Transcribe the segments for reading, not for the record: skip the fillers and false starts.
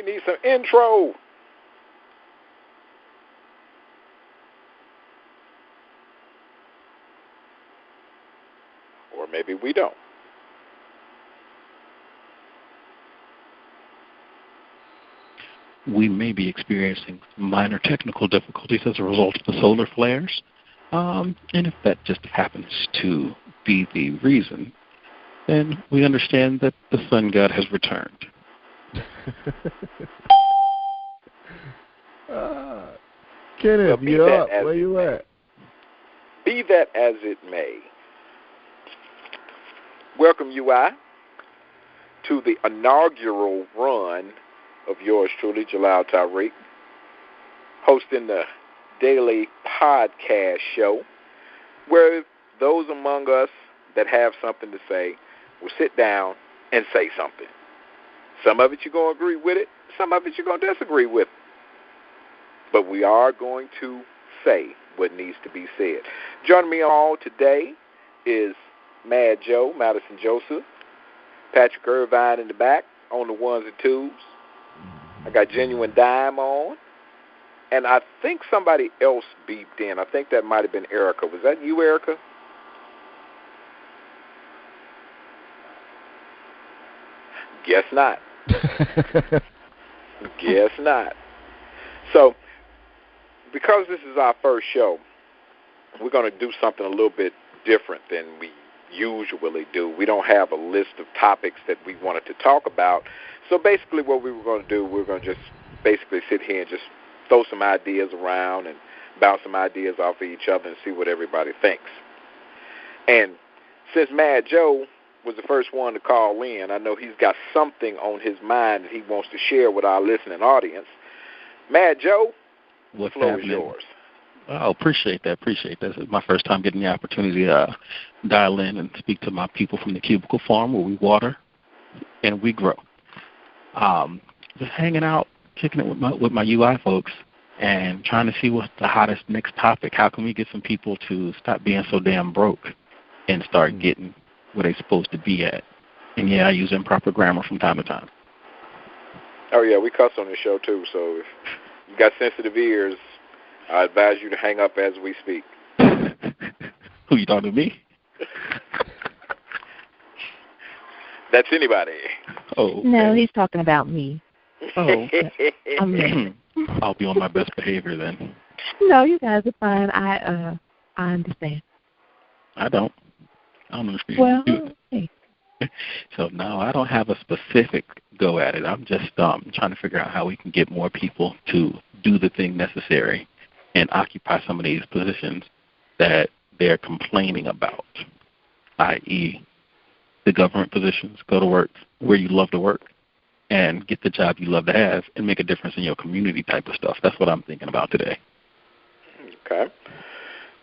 We need some intro. Or maybe we don't. We may be experiencing minor technical difficulties as a result of the solar flares. And if that just happens to be the reason, then we understand that the sun god has returned. Kenneth, you up? Where you at? Be that as it may. Welcome, UI, to the inaugural run of yours truly, Jalal Tariq, hosting the daily podcast show where those among us that have something to say will sit down and say something. Some of it you're going to agree with it, some of it you're going to disagree with. But we are going to say what needs to be said. Joining me all today is Mad Joe, Madison Joseph, Patrick Irvine in the back on the ones and twos. I got Genuine Dime on. And I think somebody else beeped in. I think that might have been Erica. Was that you, Erica? Guess not. Guess not. So, because this is our first show, we're going to do something a little bit different than we usually do. We don't have a list of topics that we wanted to talk about. So basically what we were going to do, we're going to just basically sit here and just throw some ideas around and bounce some ideas off of each other and see what everybody thinks. And since Mad Joe was the first one to call in, I know he's got something on his mind that he wants to share with our listening audience. Mad Joe, the floor is yours. Oh, appreciate that. This is my first time getting the opportunity to dial in and speak to my people from the Cubicle Farm where we water and we grow. Just hanging out, kicking it with my UI folks and trying to see what's the hottest next topic. How can we get some people to stop being so damn broke and start getting where they're supposed to be at? And, yeah, I use improper grammar from time to time. Oh, yeah, we cuss on this show, too. So if you got sensitive ears, I advise you to hang up as we speak. Who, you talking to me? That's anybody. Oh, okay. No, he's talking about me. Oh, I'll be on my best behavior then. No, you guys are fine. I understand. I don't understand. Well, hey. So, no, I don't have a specific go at it. I'm just trying to figure out how we can get more people to do the thing necessary and occupy some of these positions that they're complaining about, i.e., the government positions, go to work where you love to work and get the job you love to have and make a difference in your community type of stuff. That's what I'm thinking about today. Okay.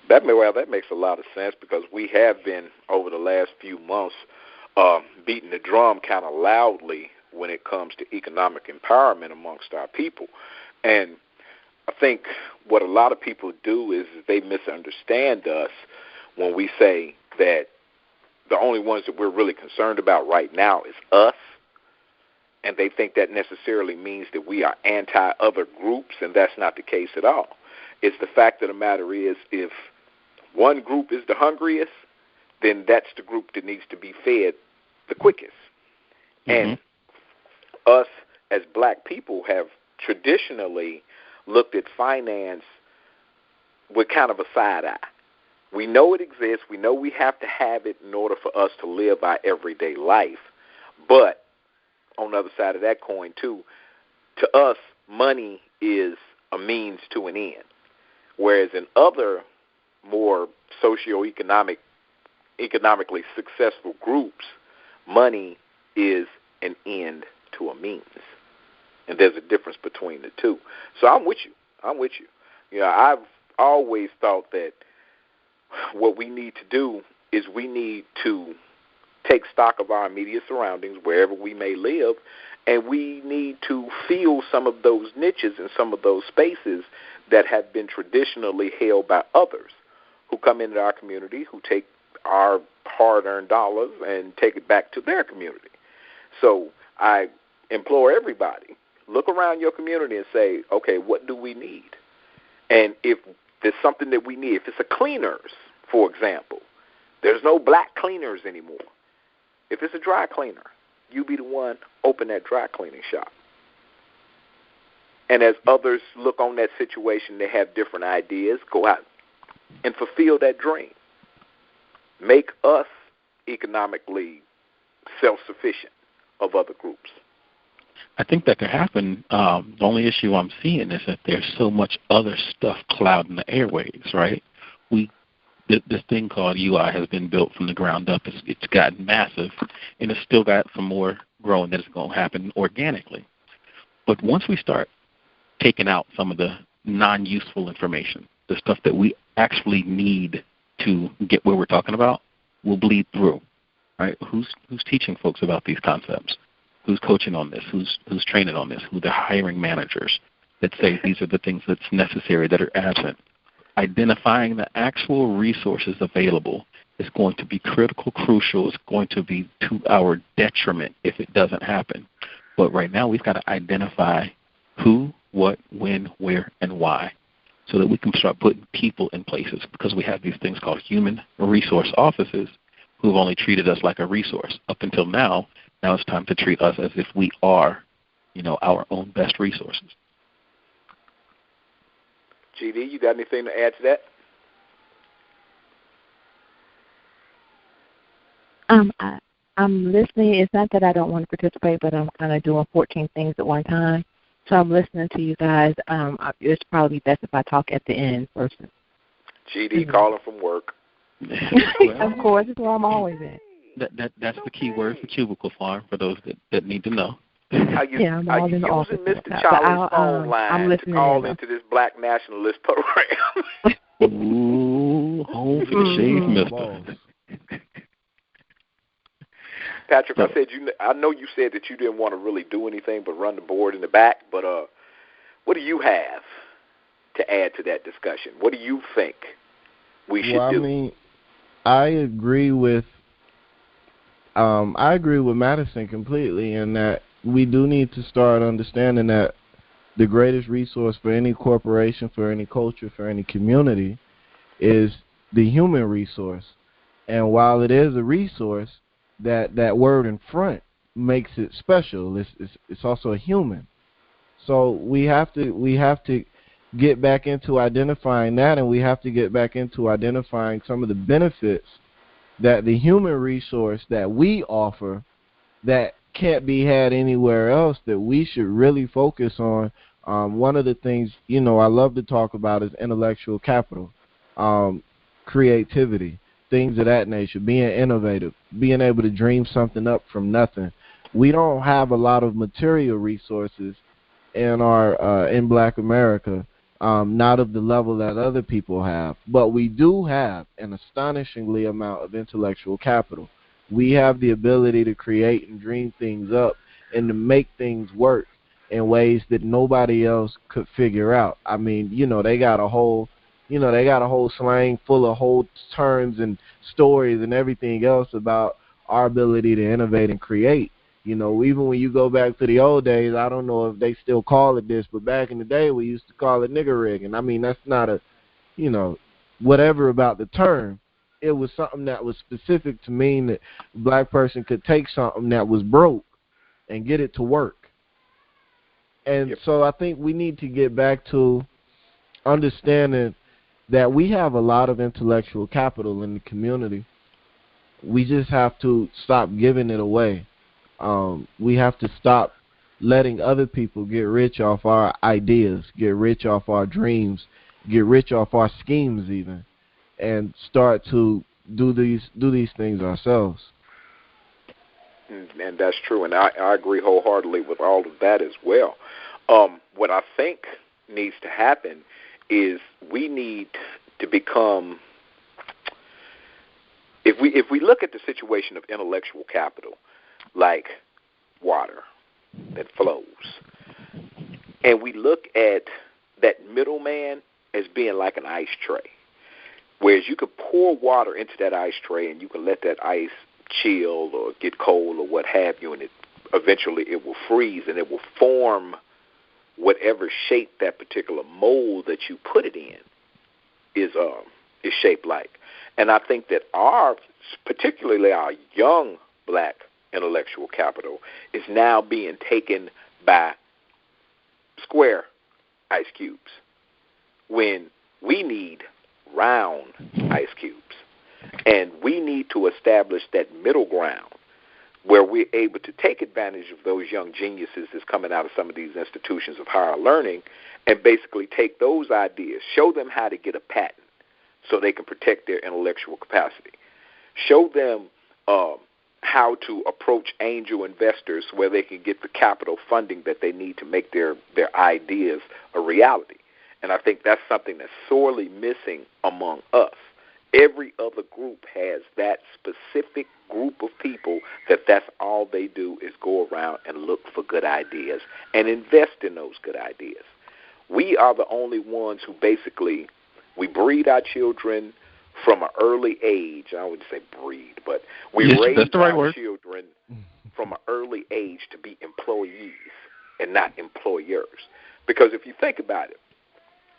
That makes a lot of sense because we have been, over the last few months, beating the drum kind of loudly when it comes to economic empowerment amongst our people. And I think what a lot of people do is they misunderstand us when we say that the only ones that we're really concerned about right now is us, and they think that necessarily means that we are anti-other groups, and that's not the case at all. It's the fact of the matter is if one group is the hungriest, then that's the group that needs to be fed the quickest. Mm-hmm. And us as black people have traditionally looked at finance with kind of a side eye. We know it exists. We know we have to have it in order for us to live our everyday life. But on the other side of that coin, too, to us, money is a means to an end. Whereas in other more economically successful groups, money is an end to a means. And there's a difference between the two. So I'm with you. You know, I've always thought that what we need to do is we need to take stock of our immediate surroundings, wherever we may live, and we need to fill some of those niches and some of those spaces that have been traditionally held by others who come into our community, who take our hard-earned dollars and take it back to their community. So I implore everybody, look around your community and say, okay, what do we need? And if there's something that we need, if it's a cleaners, for example, there's no black cleaners anymore. If it's a dry cleaner, you be the one, open that dry cleaning shop. And as others look on that situation, they have different ideas, go out and fulfill that dream. Make us economically self-sufficient of other groups. I think that could happen. The only issue I'm seeing is that there's so much other stuff clouding the airwaves, right? This thing called UI has been built from the ground up. It's gotten massive, and it's still got some more growing that is going to happen organically. But once we start taking out some of the non-useful information, the stuff that we actually need to get where we're talking about, will bleed through, right? Who's teaching folks about these concepts? Who's coaching on this? Who's training on this? Who the hiring managers that say these are the things that's necessary that are absent? Identifying the actual resources available is going to be critical, crucial. It's going to be to our detriment if it doesn't happen. But right now we've got to identify who, what, when, where, and why, so that we can start putting people in places, because we have these things called human resource offices who've only treated us like a resource up until now. Now it's time to treat us as if we are, our own best resources. GD, you got anything to add to that? I'm listening. It's not that I don't want to participate, but I'm kind of doing 14 things at one time. So I'm listening to you guys. It's probably best if I talk at the end first. GD calling from work. Of course, it's where I'm always at. That's the key word for Cubicle Farm for those that need to know. Are you using Mr. Charlie's phone line to call into this black nationalist program? Ooh, home for the shave, mister. Patrick, I know you said that you didn't want to really do anything but run the board in the back, but what do you have to add to that discussion? What do you think we should do? I mean, I agree with Madison completely in that we do need to start understanding that the greatest resource for any corporation, for any culture, for any community is the human resource. And while it is a resource, that word in front makes it special. It's also a human. So we have to get back into identifying that, and we have to get back into identifying some of the benefits that the human resource that we offer that can't be had anywhere else, that we should really focus on. One of the things I love to talk about is intellectual capital, creativity, things of that nature, being innovative, being able to dream something up from nothing. We don't have a lot of material resources in Black America, not of the level that other people have, but we do have an astonishingly amount of intellectual capital. We have the ability to create and dream things up and to make things work in ways that nobody else could figure out. I mean, they got a whole slang full of whole terms and stories and everything else about our ability to innovate and create. Even when you go back to the old days, I don't know if they still call it this, but back in the day we used to call it nigger rigging. I mean, that's not whatever about the term. It was something that was specific to mean that a black person could take something that was broke and get it to work. And so I think we need to get back to understanding that we have a lot of intellectual capital in the community. We just have to stop giving it away. We have to stop letting other people get rich off our ideas, get rich off our dreams, get rich off our schemes even, and start to do these things ourselves. And that's true, and I agree wholeheartedly with all of that as well. What I think needs to happen is we need to become, if we look at the situation of intellectual capital, like water that flows, and we look at that middleman as being like an ice tray, whereas you could pour water into that ice tray and you can let that ice chill or get cold or what have you, and eventually it will freeze and it will form whatever shape that particular mold that you put it in is shaped like. And I think that particularly our young black intellectual capital is now being taken by square ice cubes when we need round ice cubes. And we need to establish that middle ground where we're able to take advantage of those young geniuses that's coming out of some of these institutions of higher learning and basically take those ideas, show them how to get a patent so they can protect their intellectual capacity. Show them how to approach angel investors where they can get the capital funding that they need to make their ideas a reality. And I think that's something that's sorely missing among us. Every other group has that specific group of people that's all they do is go around and look for good ideas and invest in those good ideas. We are the only ones who basically, we breed our children from an early age. I wouldn't say breed, but we raise our children from an early age to be employees and not employers. Because if you think about it,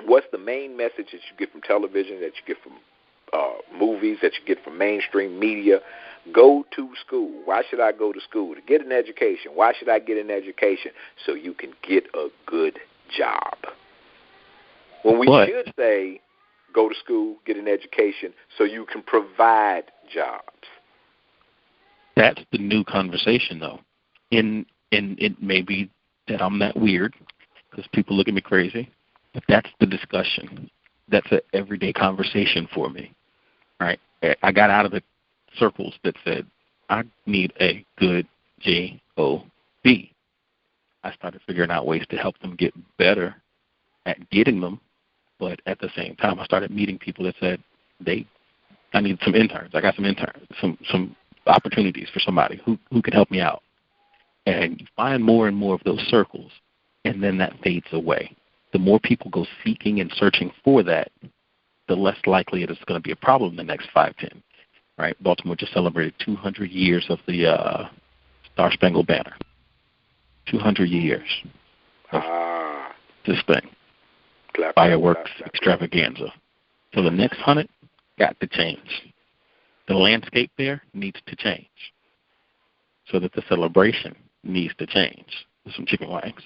what's the main message that you get from television, that you get from movies, that you get from mainstream media? Go to school. Why should I go to school? To get an education. Why should I get an education? So you can get a good job. When we should say, go to school, get an education, so you can provide jobs. That's the new conversation, though. And it may be that I'm that weird because people look at me crazy, but that's the discussion. That's an everyday conversation for me, right? I got out of the circles that said, I need a good J-O-B. I started figuring out ways to help them get better at getting them, but at the same time, I started meeting people that said, I need some interns. I got some interns, some opportunities for somebody who can help me out. And you find more and more of those circles, and then that fades away. The more people go seeking and searching for that, the less likely it is going to be a problem in the next 5, 10. Right? Baltimore just celebrated 200 years of the Star Spangled Banner. 200 years of this thing. Fireworks extravaganza. So the next 100 got to change. The landscape there needs to change so that the celebration needs to change with some chicken wings.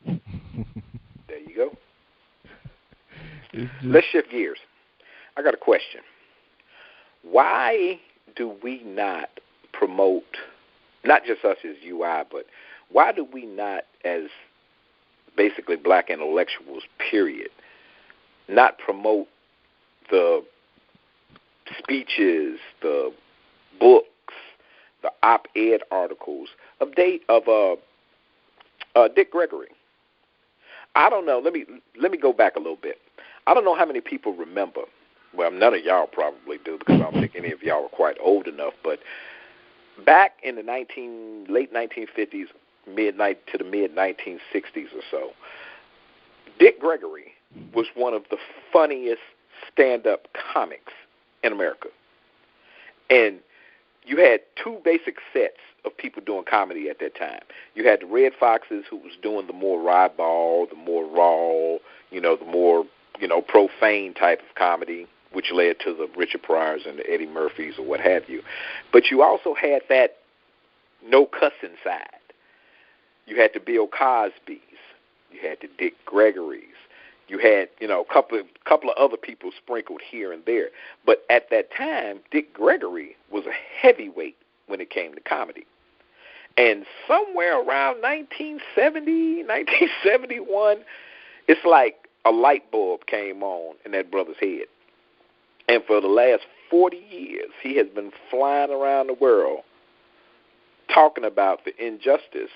There you go. Let's shift gears. I got a question. Why do we not promote, not just us as UI, but why do we not, as basically black intellectuals, period, not promote the speeches, the books, the op-ed articles of Dick Gregory? I don't know. Let me go back a little bit. I don't know how many people remember. Well, none of y'all probably do because I don't think any of y'all are quite old enough. But back in the late 1950s, to the mid 1960s or so, Dick Gregory was one of the funniest stand-up comics in America. And you had two basic sets of people doing comedy at that time. You had the Red Foxes, who was doing the more ribald, the more raw, the more, profane type of comedy, which led to the Richard Pryors and the Eddie Murphys or what have you. But you also had that no cussing side. You had the Bill Cosbys. You had the Dick Gregorys. You had, a couple of other people sprinkled here and there. But at that time, Dick Gregory was a heavyweight when it came to comedy. And somewhere around 1970, 1971, it's like a light bulb came on in that brother's head. And for the last 40 years, he has been flying around the world talking about the injustice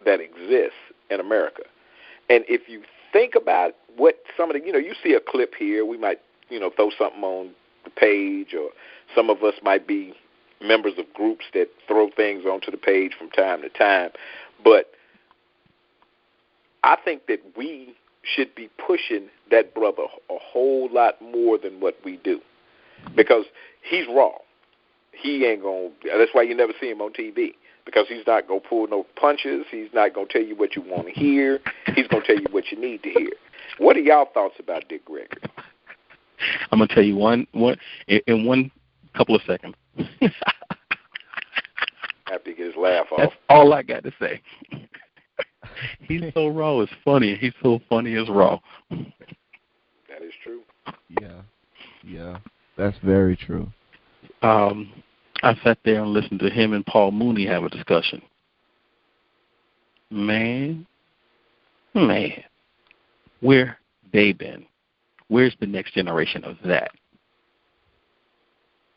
that exists in America. And if you think about what some of the, you see a clip here, we might, throw something on the page, or some of us might be members of groups that throw things onto the page from time to time. But I think that we should be pushing that brother a whole lot more than what we do, because he's raw. He ain't going to, that's why you never see him on TV, because he's not going to pull no punches. He's not going to tell you what you want to hear. He's going to tell you what you need to hear. What are y'all thoughts about Dick Gregory? I'm going to tell you one in one couple of seconds. After he gets his laugh off. That's all I got to say. He's so raw, it's funny. He's so funny, it's raw. That is true. Yeah, that's very true. I sat there and listened to him and Paul Mooney have a discussion. Man, where they been? Where's the next generation of that?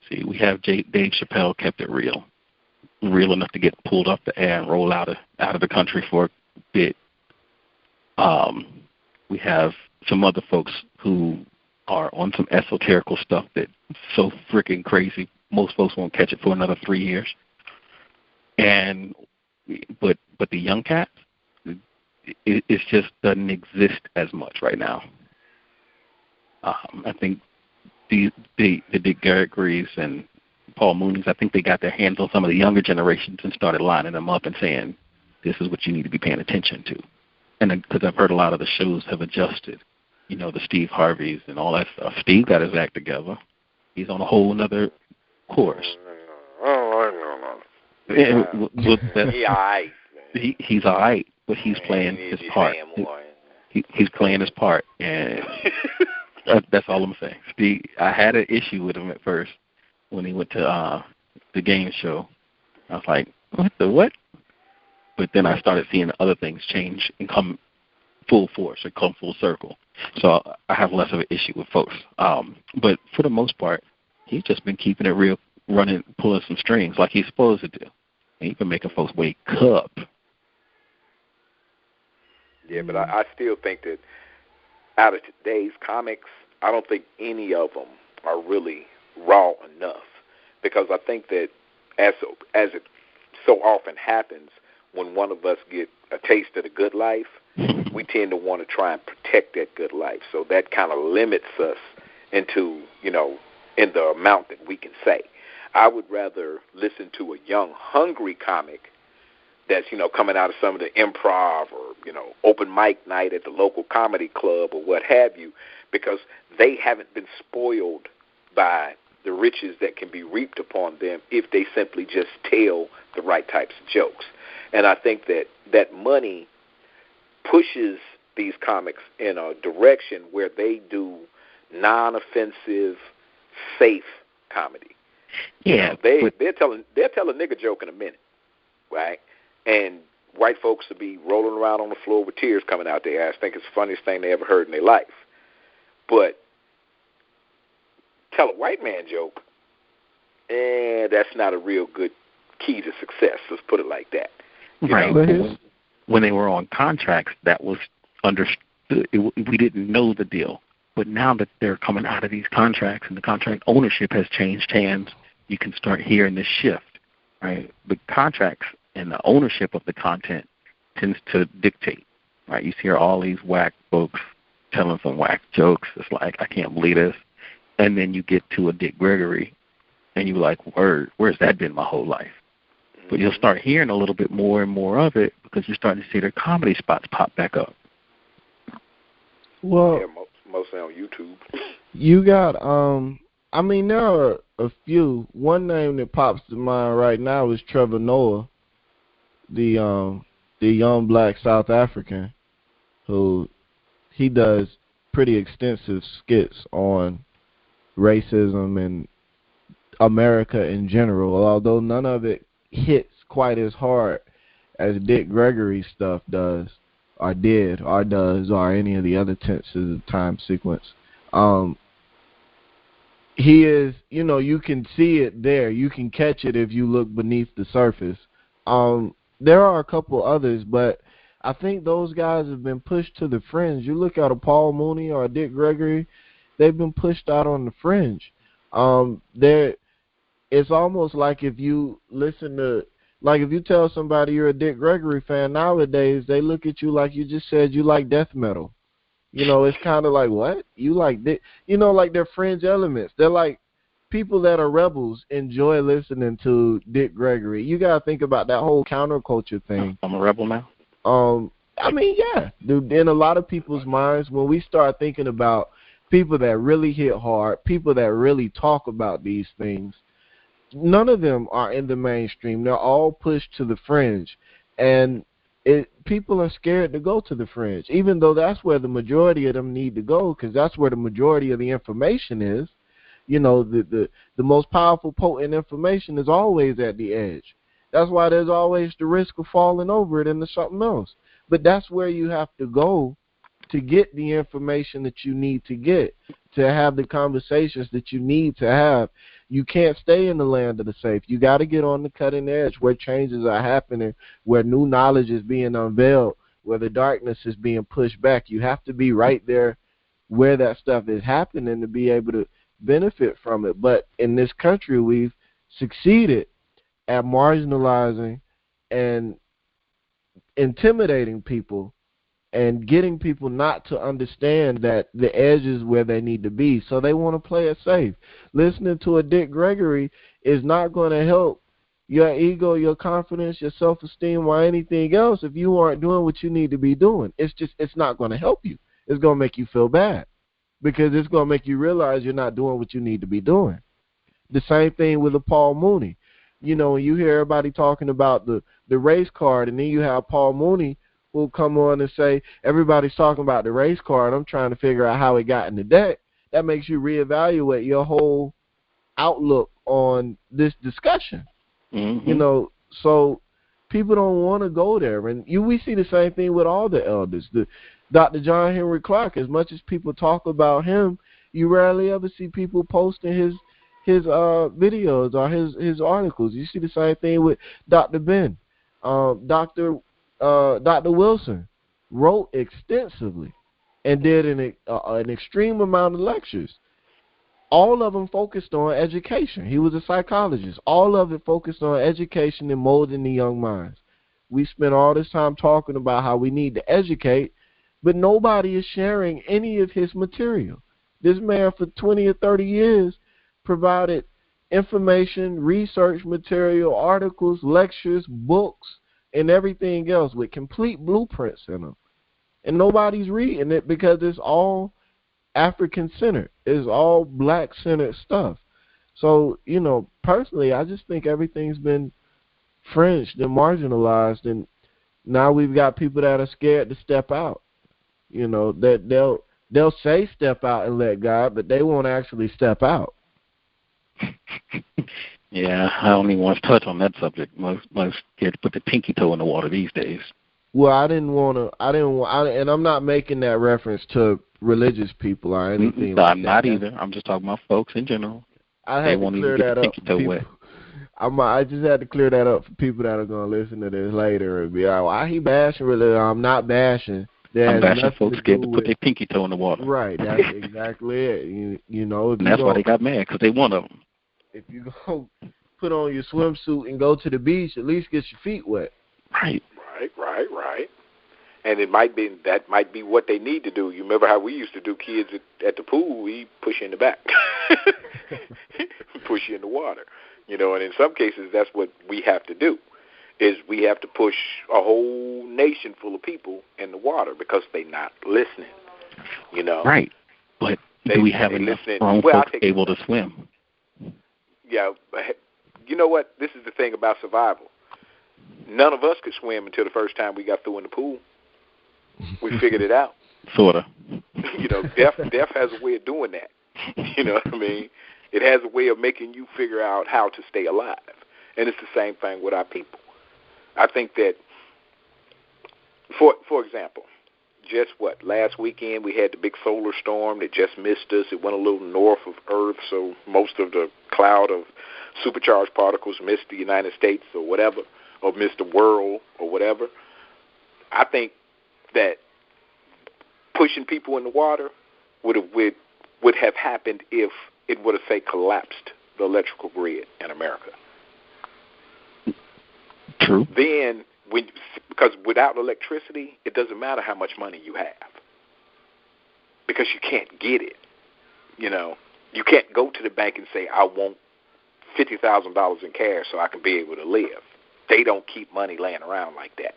See, we have Dave Chappelle kept it real enough to get pulled off the air and roll out of the country for a bit. We have some other folks who are on some esoterical stuff that's so freaking crazy. Most folks won't catch it for another 3 years. But the young cats, it just doesn't exist as much right now. I think the Dick Gregory's and Paul Mooney's, I think they got their hands on some of the younger generations and started lining them up and saying, this is what you need to be paying attention to. And because I've heard a lot of the shows have adjusted, the Steve Harveys and all that stuff. Steve got his act together. He's on a whole other course. He's all right, but he's playing his part. He's playing his part, and that's all I'm saying. Steve, I had an issue with him at first when he went to the game show. I was like, what? But then I started seeing other things change and come full force or come full circle. So I have less of an issue with folks. But for the most part, he's just been keeping it real, running, pulling some strings like he's supposed to do. And he's been making folks wake up. Yeah, but I still think that out of today's comics, I don't think any of them are really raw enough. Because I think that as it so often happens, when one of us get a taste of the good life, we tend to want to try and protect that good life. So that kind of limits us into, in the amount that we can say. I would rather listen to a young, hungry comic that's, coming out of some of the improv or, open mic night at the local comedy club or what have you, because they haven't been spoiled by the riches that can be reaped upon them if they simply just tell the right types of jokes. And I think that money pushes these comics in a direction where they do non-offensive, safe comedy. Yeah, they'll tell a nigger joke in a minute, right? And white folks will be rolling around on the floor with tears coming out their ass, think it's the funniest thing they ever heard in their life. But tell a white man joke, and that's not a real good key to success. Let's put it like that. Right. When they were on contracts, that was understood. We didn't know the deal. But now that they're coming out of these contracts and the contract ownership has changed hands, you can start hearing this shift, right? The contracts and the ownership of the content tends to dictate, right? You hear all these whack folks telling some whack jokes. It's like, I can't believe this. And then you get to a Dick Gregory, and you're like, word, where's that been my whole life? But you'll start hearing a little bit more and more of it because you're starting to see their comedy spots pop back up. Well, yeah, mostly on YouTube. You got, there are a few. One name that pops to mind right now is Trevor Noah, the young black South African, who he does pretty extensive skits on racism and America in general, although none of it hits quite as hard as Dick Gregory's stuff does, or did, or does, or any of the other tenses of time sequence. He is, you can see it there. You can catch it if you look beneath the surface. There are a couple others, but I think those guys have been pushed to the fringe. You look at a Paul Mooney or a Dick Gregory, they've been pushed out on the fringe. It's almost like if you listen to, like if you tell somebody you're a Dick Gregory fan nowadays, they look at you like you just said you like death metal. It's kind of like, what? You like Dick? Like they're fringe elements. They're like people that are rebels enjoy listening to Dick Gregory. You got to think about that whole counterculture thing. I'm a rebel now? I mean, yeah. In a lot of people's minds, when we start thinking about people that really hit hard, people that really talk about these things, none of them are in the mainstream. They're all pushed to the fringe. And people are scared to go to the fringe, even though that's where the majority of them need to go, because that's where the majority of the information is. You know, the most powerful, potent information is always at the edge. That's why there's always the risk of falling over it into something else. But that's where you have to go to get the information that you need to get, to have the conversations that you need to have. You can't stay in the land of the safe. You got to get on the cutting edge where changes are happening, where new knowledge is being unveiled, where the darkness is being pushed back. You have to be right there where that stuff is happening to be able to benefit from it. But in this country, we've succeeded at marginalizing and intimidating people and getting people not to understand that the edge is where they need to be. So they want to play it safe. Listening to a Dick Gregory is not going to help your ego, your confidence, your self-esteem, or anything else if you aren't doing what you need to be doing. It's not going to help you. It's going to make you feel bad because it's going to make you realize you're not doing what you need to be doing. The same thing with a Paul Mooney. You know, when you hear everybody talking about the race card, and then you have Paul Mooney who'll come on and say, everybody's talking about the race card, I'm trying to figure out how it got in the deck. That makes you reevaluate your whole outlook on this discussion. Mm-hmm. You know, so people don't want to go there. And we see the same thing with all the elders. Dr. John Henry Clark, as much as people talk about him, you rarely ever see people posting his videos or his articles. You see the same thing with Dr. Ben. Dr. Wilson wrote extensively and did an extreme amount of lectures. All of them focused on education. He was a psychologist. All of it focused on education and molding the young minds. We spent all this time talking about how we need to educate, but nobody is sharing any of his material. This man for 20 or 30 years provided information, research material, articles, lectures, books, and everything else with complete blueprints in them. And nobody's reading it because it's all African-centered. It's all black-centered stuff. So, you know, personally, I just think everything's been fringed and marginalized, and now we've got people that are scared to step out. You know, that they'll say step out and let God, but they won't actually step out. Yeah, I don't even want to touch on that subject. Most scared to put the pinky toe in the water these days. Well, and I'm not making that reference to religious people or anything like that. I'm not either. I'm just talking about folks in general. I had to clear that up. I just had to clear that up for people that are going to listen to this later and be like, why he bashing religion? I'm not bashing. I'm bashing folks scared to put their pinky toe in the water. Right, that's exactly it. You know, and that's why they got mad, because they one of them. If you go put on your swimsuit and go to the beach, at least get your feet wet. Right. Right. And that might be what they need to do. You remember how we used to do kids at the pool? We push you in the back, push you in the water. You know, and in some cases, that's what we have to do. Is we have to push a whole nation full of people in the water because they're not listening. You know. Right. But do we have enough grown folks able to swim? Yeah. You know what? This is the thing about survival. None of us could swim until the first time we got through in the pool. We figured it out. Sort of. You know, death has a way of doing that. You know what I mean? It has a way of making you figure out how to stay alive. And it's the same thing with our people. I think that, for example, just last weekend we had the big solar storm that just missed us. It went a little north of Earth, so most of the cloud of supercharged particles missed the United States or whatever, or missed the world or whatever. I think that pushing people in the water would have happened if it would have, say, collapsed the electrical grid in America. True. Then, because without electricity, it doesn't matter how much money you have, because you can't get it. You know, You can't go to the bank and say, I want $50,000 in cash so I can be able to live. They don't keep money laying around like that.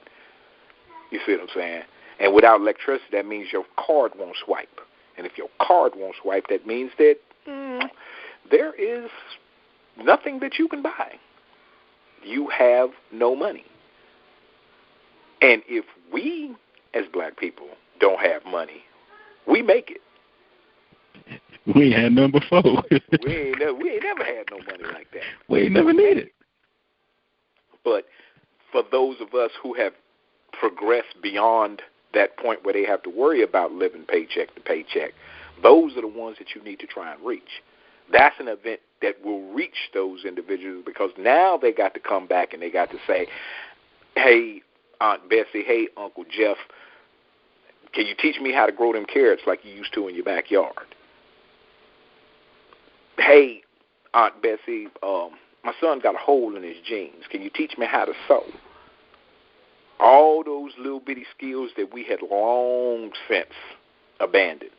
You see what I'm saying? And without electricity, that means your card won't swipe. And if your card won't swipe, that means that there is nothing that you can buy. You have no money. And if we, as black people, don't have money, we make it. We ain't had none before. we ain't never had no money like that. We ain't never needed it. But for those of us who have progressed beyond that point where they have to worry about living paycheck to paycheck, those are the ones that you need to try and reach. That's an event that will reach those individuals, because now they got to come back and they got to say, hey, Aunt Bessie, hey, Uncle Jeff, can you teach me how to grow them carrots like you used to in your backyard? Hey, Aunt Bessie, my son got a hole in his jeans. Can you teach me how to sew? All those little bitty skills that we had long since abandoned.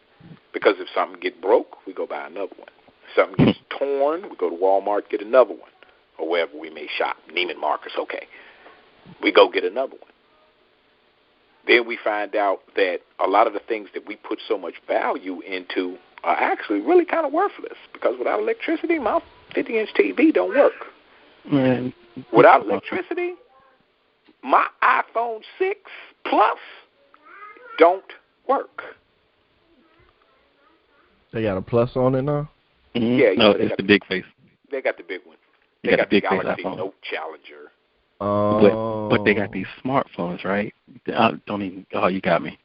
Because if something get broke, we go buy another one. If something gets torn, we go to Walmart, get another one. Or wherever we may shop. Neiman Marcus, okay. We go get another one. Then we find out that a lot of the things that we put so much value into are actually really kind of worthless, because without electricity, my 50-inch TV don't work. Man. Without electricity, my iPhone 6 Plus don't work. They got a plus on it now? Mm-hmm. Yeah, no, it's the big face. They got the big one. They got the big Galaxy face iPhone. Note Challenger. Oh. But they got these smartphones, right? You got me.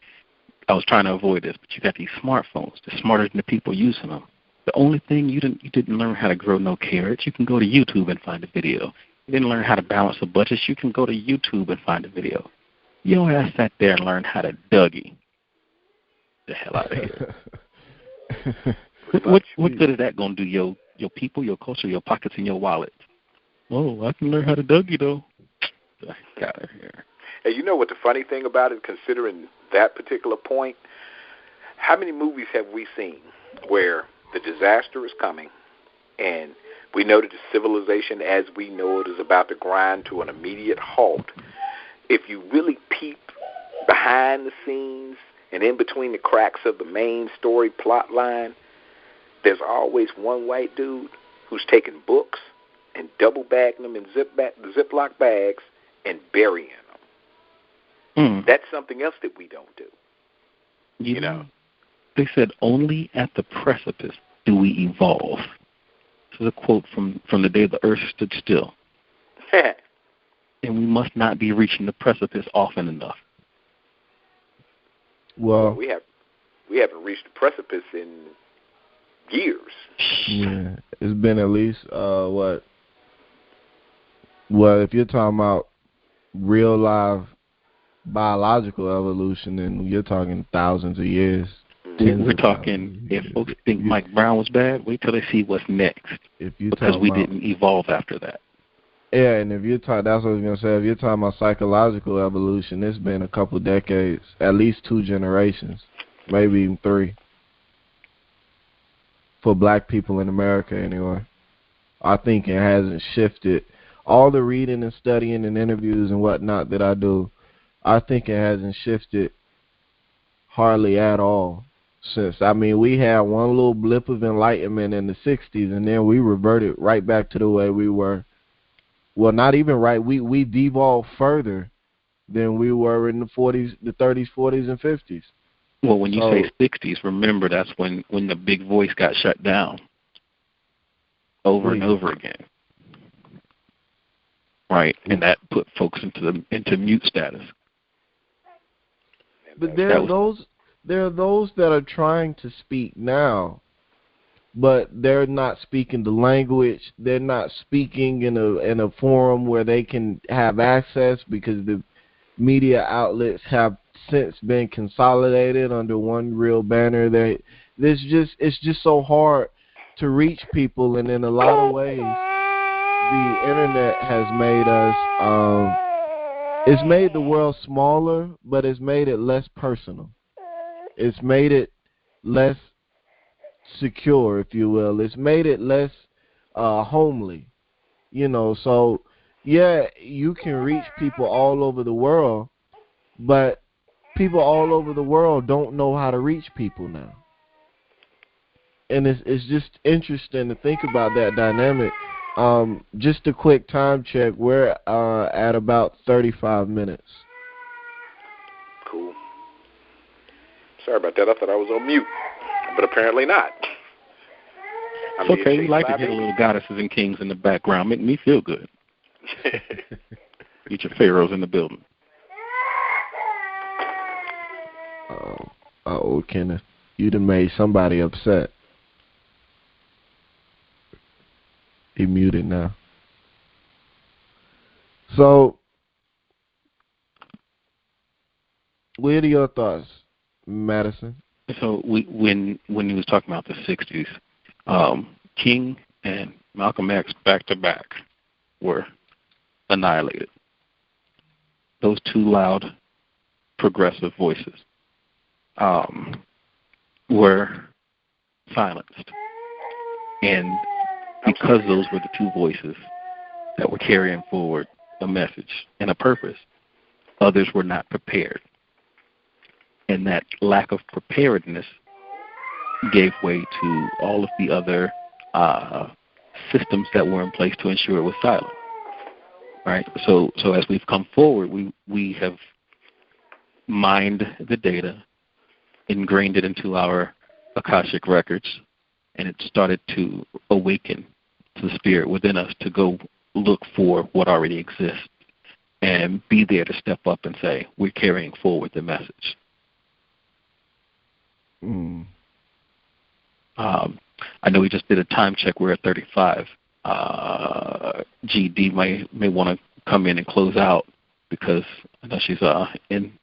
I was trying to avoid this, but you got these smartphones. They're smarter than the people using them. The only thing you didn't learn how to grow no carrots. You can go to YouTube and find a video. You didn't learn how to balance a budget. You can go to YouTube and find a video. Your ass sat there and learned how to Dougie. The hell out of here. What good is that going to do your people, your culture, your pockets, and your wallet? Oh, I can learn how to Dougie, though. Get out of here. Hey, you know what the funny thing about it, considering that particular point? How many movies have we seen where the disaster is coming and we know that the civilization as we know it is about to grind to an immediate halt? If you really peep behind the scenes and in between the cracks of the main story plot line, there's always one white dude who's taking books and double bagging them in Ziploc bags and burying them. That's something else that we don't do. You know? They said only at the precipice do we evolve. This is a quote from the day the earth stood still. And we must not be reaching the precipice often enough. Well, we haven't reached the precipice in years. Yeah, it's been at least what? Well, if you're talking about real live biological evolution, then you're talking thousands of years. We're talking, if folks think Mike Brown was bad, wait till they see what's next. Because we didn't evolve after that. Yeah, and if you're talking, that's what I was going to say, if you're talking about psychological evolution, it's been a couple decades, at least 2 generations, maybe even 3. For black people in America, anyway. I think it hasn't shifted. All the reading and studying and interviews and whatnot that I do, I think it hasn't shifted hardly at all since. I mean, we had one little blip of enlightenment in the 60s, and then we reverted right back to the way we were. Well, not even right. We devolved further than we were in the 40s, the 30s, 40s, and 50s. Well, when you say 60s, remember that's when the big voice got shut down over and over again. Right, and that put folks into mute status. But there are those that are trying to speak now, but they're not speaking the language. They're not speaking in a forum where they can have access, because the media outlets have since been consolidated under one real banner. It's just so hard to reach people, and in a lot of ways, the internet has made us. It's made the world smaller, but it's made it less personal. It's made it less secure, if you will. It's made it less homely, you know. So, yeah, you can reach people all over the world, but people all over the world don't know how to reach people now. And it's just interesting to think about that dynamic. Just a quick time check. We're at about 35 minutes. Cool. Sorry about that. I thought I was on mute, but apparently not. It's okay. We like to hear little goddesses and kings in the background. Make me feel good. Get your pharaohs in the building. Oh, Kenneth, you done made somebody upset. He muted now. So, what are your thoughts, Madison? So when he was talking about the 60s, King and Malcolm X back to back were annihilated. Those two loud, progressive voices were silenced. And because those were the two voices that were carrying forward a message and a purpose, others were not prepared. And that lack of preparedness gave way to all of the other systems that were in place to ensure it was silent. Right? So as we've come forward, we have mined the data, ingrained it into our Akashic records, and it started to awaken to the spirit within us to go look for what already exists and be there to step up and say, we're carrying forward the message. I know we just did a time check. We're at 35. GD may want to come in and close out because I know she's in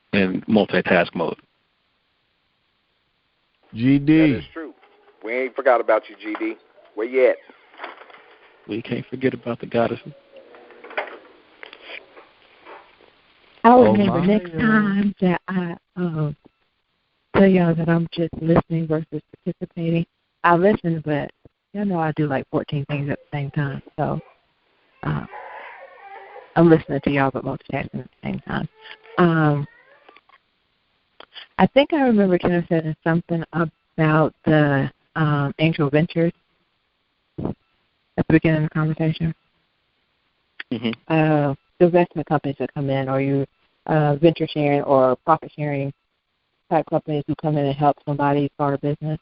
multitask mode. GD. That is true. We ain't forgot about you, GD. Where you at? We can't forget about the goddesses. I'll remember next time that I tell y'all that I'm just listening versus participating. I listen, but y'all know I do like 14 things at the same time. So I'm listening to y'all, but multitasking at the same time. I think I remember Kenneth saying something about the Angel Ventures at the beginning of the conversation. The investment companies that come in, or you venture sharing or profit sharing type companies who come in and help somebody start a business.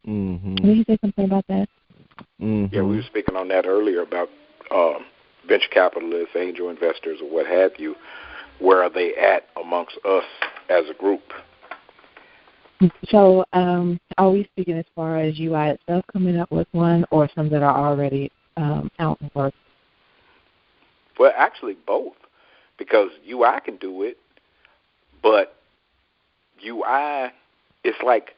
Can you say something about that? Yeah, we were speaking on that earlier about venture capitalists, angel investors, or what have you. Where are they at amongst us as a group? So are we speaking as far as UI itself coming up with one, or some that are already out and work? Well, actually both, because UI can do it, but UI, it's like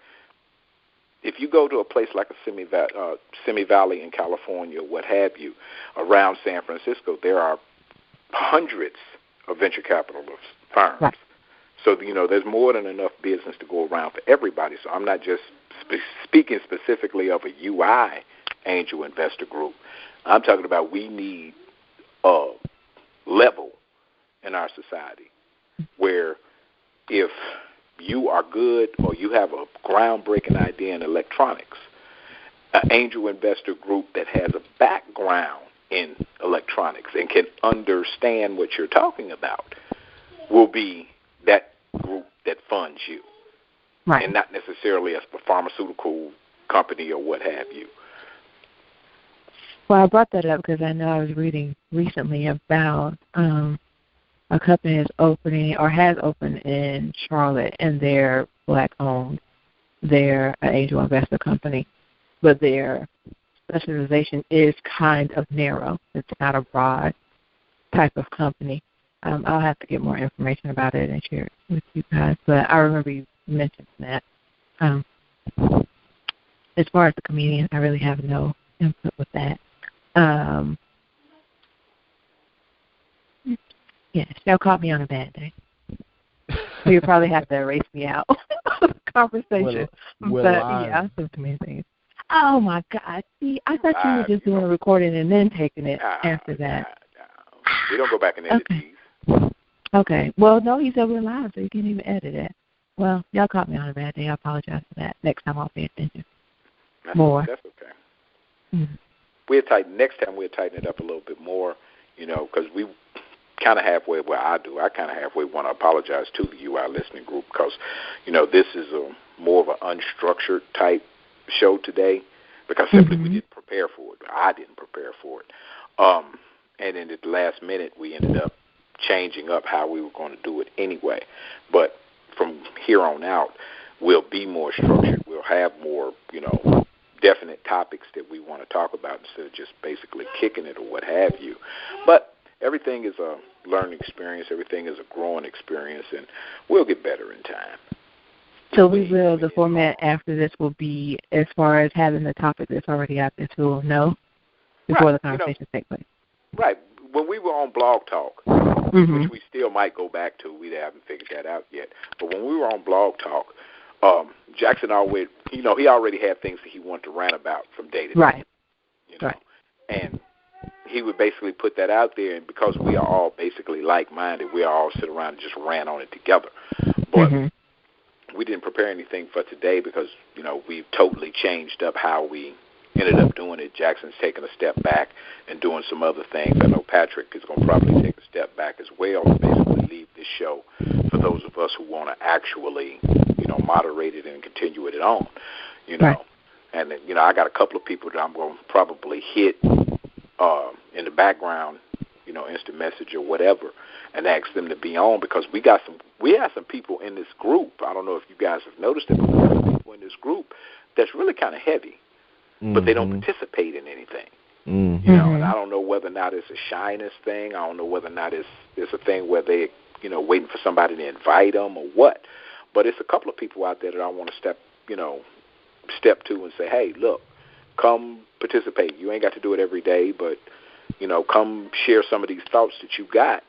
if you go to a place like a Simi Valley in California, what have you, around San Francisco, there are hundreds of venture capitalist firms. Right. So, there's more than enough business to go around for everybody. So I'm not just speaking specifically of a UI angel investor group. I'm talking about we need a level in our society where if you are good or you have a groundbreaking idea in electronics, an angel investor group that has a background in electronics and can understand what you're talking about will be that group that funds you, right, and not necessarily a pharmaceutical company or what have you. Well, I brought that up because I know I was reading recently about a company is opening or has opened in Charlotte, and they're Black-owned. They're an angel investor company, but their specialization is kind of narrow. It's not a broad type of company. I'll have to get more information about it and share it with you guys, but I remember you mentioned that. As far as the comedian, I really have no input with that. Yeah, they'll caught me on a bad day. So you'll probably have to erase me out of the conversation. We're But live. yeah, I still too many things. Oh my God! See, I thought you were just doing a recording and then taking it after that. We don't go back and edit these. Okay. Well, no, he said we're live, so you can't even edit it. Well, y'all caught me on a bad day. I apologize for that. Next time I'll pay attention. More. That's okay. Next time we'll tighten it up a little bit more, because we kind of halfway, I kind of halfway want to apologize to the UI listening group because, this is more of an unstructured type show today because simply we didn't prepare for it. I didn't prepare for it. And then at the last minute, we ended up changing up how we were going to do it anyway. But from here on out, we'll be more structured. We'll have more, definite topics that we want to talk about instead of just basically kicking it or what have you. But everything is a learning experience. Everything is a growing experience, and we'll get better in time. So the format after this will be as far as having the topic that's already out there, so we'll know before the conversations take place. Right. When we were on Blog Talk, which we still might go back to, we haven't figured that out yet, but when we were on Blog Talk, Jackson always, he already had things that he wanted to rant about from day to day. Right. Right. And he would basically put that out there, and because we are all basically like-minded, we all sit around and just rant on it together. But we didn't prepare anything for today because, we've totally changed up how we ended up doing it. Jackson's taking a step back and doing some other things. I know Patrick is going to probably take a step back as well and basically leave this show for those of us who want to actually, moderate it and continue it on, Right. And, I got a couple of people that I'm going to probably hit in the background, instant message or whatever, and ask them to be on because we have some people in this group. I don't know if you guys have noticed it, but we have some people in this group that's really kind of heavy, but they don't participate in anything. And I don't know whether or not it's a shyness thing. I don't know whether or not it's a thing where they, waiting for somebody to invite them or what. But it's a couple of people out there that I want to step to and say, hey, look, come participate. You ain't got to do it every day, but, come share some of these thoughts that you got,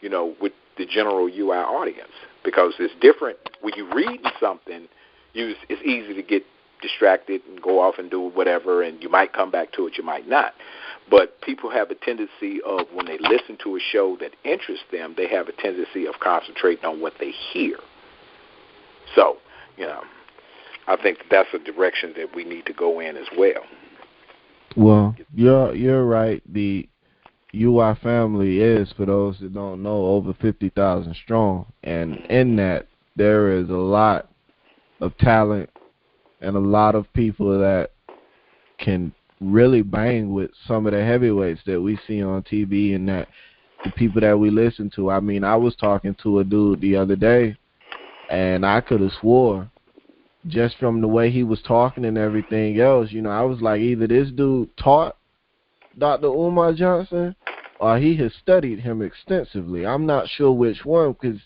with the general UI audience. Because it's different. When you're reading something, it's easy to get distracted and go off and do whatever, and you might come back to it, you might not. But people have a tendency of, when they listen to a show that interests them, they have a tendency of concentrating on what they hear. So, I think that's a direction that we need to go in as well. Well, you're right. The UI family is, for those that don't know, over 50,000 strong, and in that there is a lot of talent and a lot of people that can really bang with some of the heavyweights that we see on TV and that the people that we listen to. I mean, I was talking to a dude the other day, and I could have swore just from the way he was talking and everything else, I was like, either this dude taught Dr. Umar Johnson or he has studied him extensively. I'm not sure which one because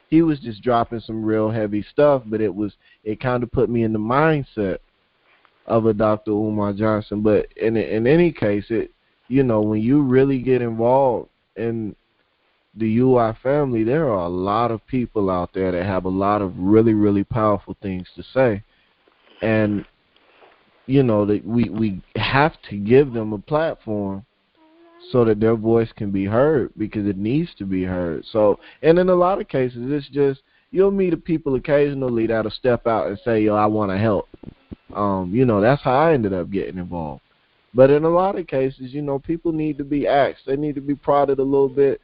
he was just dropping some real heavy stuff, but it kind of put me in the mindset of a Dr. Umar Johnson. But in any case, when you really get involved in the UI family, there are a lot of people out there that have a lot of really, really powerful things to say. And, that we have to give them a platform so that their voice can be heard because it needs to be heard. So, and in a lot of cases, it's just, you'll meet people occasionally that'll step out and say, yo, I want to help. That's how I ended up getting involved. But in a lot of cases, people need to be asked. They need to be prodded a little bit.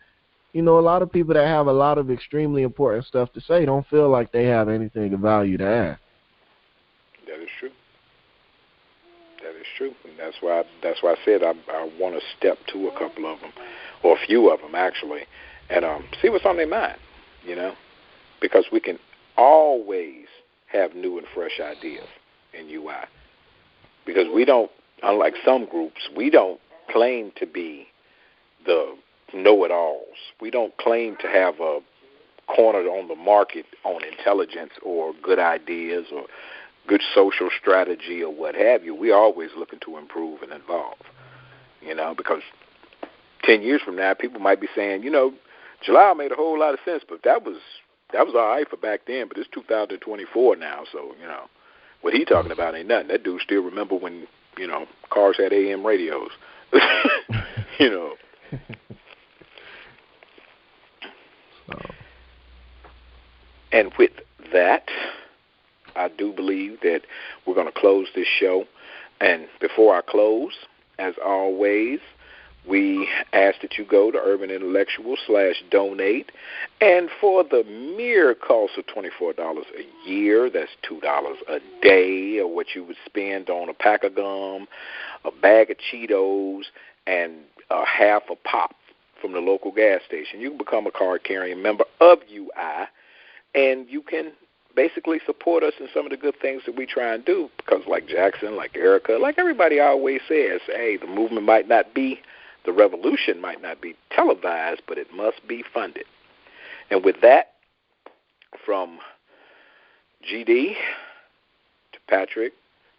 A lot of people that have a lot of extremely important stuff to say don't feel like they have anything of value to add. That is true. That is true. And that's why I said I want to step to a couple of them, or a few of them actually, and see what's on their mind, because we can always have new and fresh ideas in UI. Because we don't, unlike some groups, we don't claim to be the know-it-alls. We don't claim to have a corner on the market on intelligence or good ideas or good social strategy or what have you. We're always looking to improve and evolve, because 10 years from now, people might be saying, Jalal made a whole lot of sense, but that was That was all right for back then, but it's 2024 now, so, what he talking about ain't nothing. That dude still remember when, cars had AM radios. And with that, I do believe that we're going to close this show. And before I close, as always, we ask that you go to Urban Intellectual/donate. And for the mere cost of $24 a year, that's $2 a day, or what you would spend on a pack of gum, a bag of Cheetos, and half a pop from the local gas station, you can become a card-carrying member of UI, and you can basically support us in some of the good things that we try and do, because like Jackson, like Erica, like everybody always says, hey, the movement might not be, the revolution might not be televised, but it must be funded. And with that, from GD to Patrick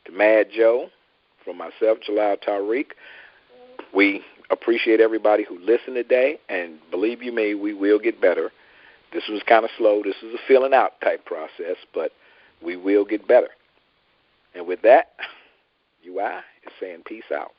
to Mad Joe, from myself, Jalal Tariq, we appreciate everybody who listened today, and believe you me, we will get better. This was kind of slow. This is a filling out type process, but we will get better. And with that, UI is saying peace out.